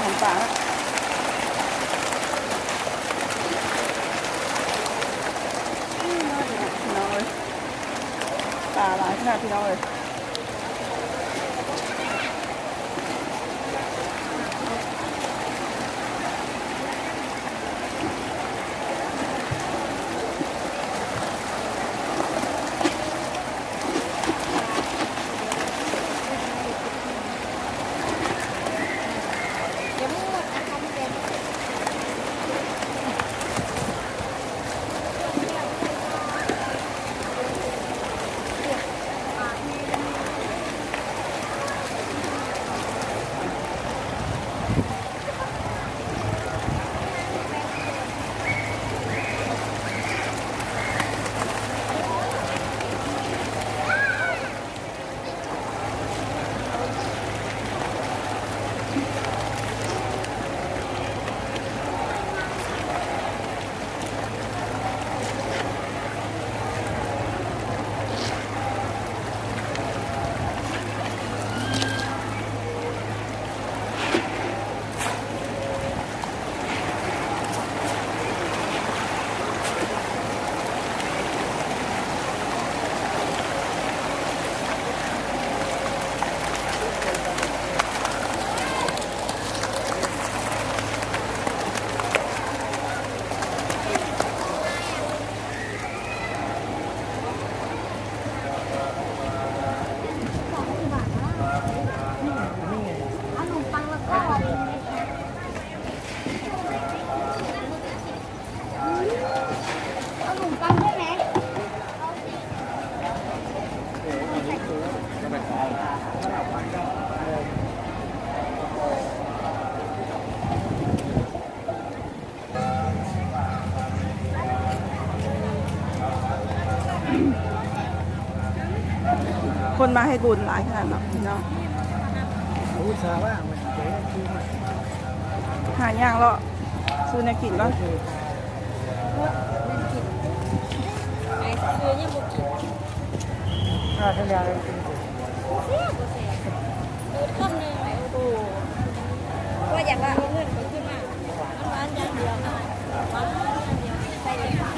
ของป่าพี่น้องเลยป่าหลายขนาดพี่น้องเลยคนมาให้บุญหลายขนาดนั้นพี่น้องหาย่างแล้วซื้อในกินแล้วไอ้ซื้อยังบุกิทางยาเลยต้มหนึ่งไอ้โอ้ว่าอยากว่าเงินขึ้นมาหวานอย่างเดียวหวานอย่างเดียวใส่เลยค่ะ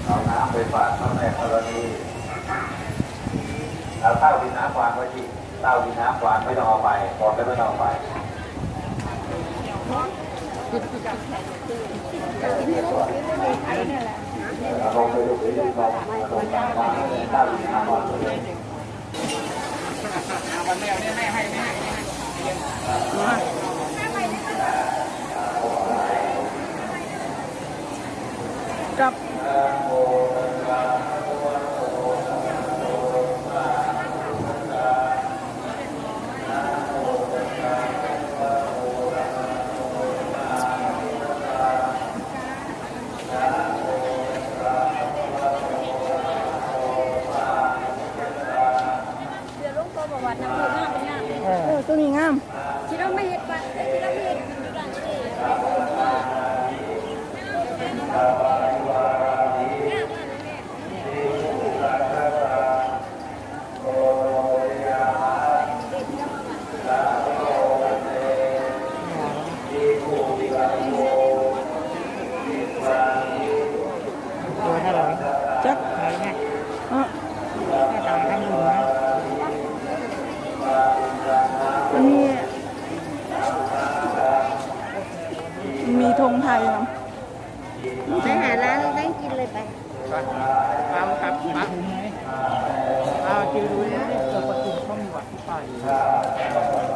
เอาน้ำไปฝากพ่อแม่ธรณีเอาเต้าดินน้ำวางไว้ที่เต้าดินน้ำวางไม่ต้องเอาไปบอกกันไม่ต้องเอาไปลงไปดูไปดูไปลงน้ำวางเต้าดินน้ำวางเลยวันแม่เนี่ยไม่ให้กับตัวนี้งามที่เราไม่เห็นบ้านที่เราไม่เห็นอยู่ด้านตัวเท่าไหร่จักอะไรเนี่ย อ่ะ หน้าตาทำอยู่นะมันมีธงไทยเนาะไปหาร้านนั่งกินเลยไปเอาครับเอาจืดดูนี่เกิดประตูเขามีวัดที่ไป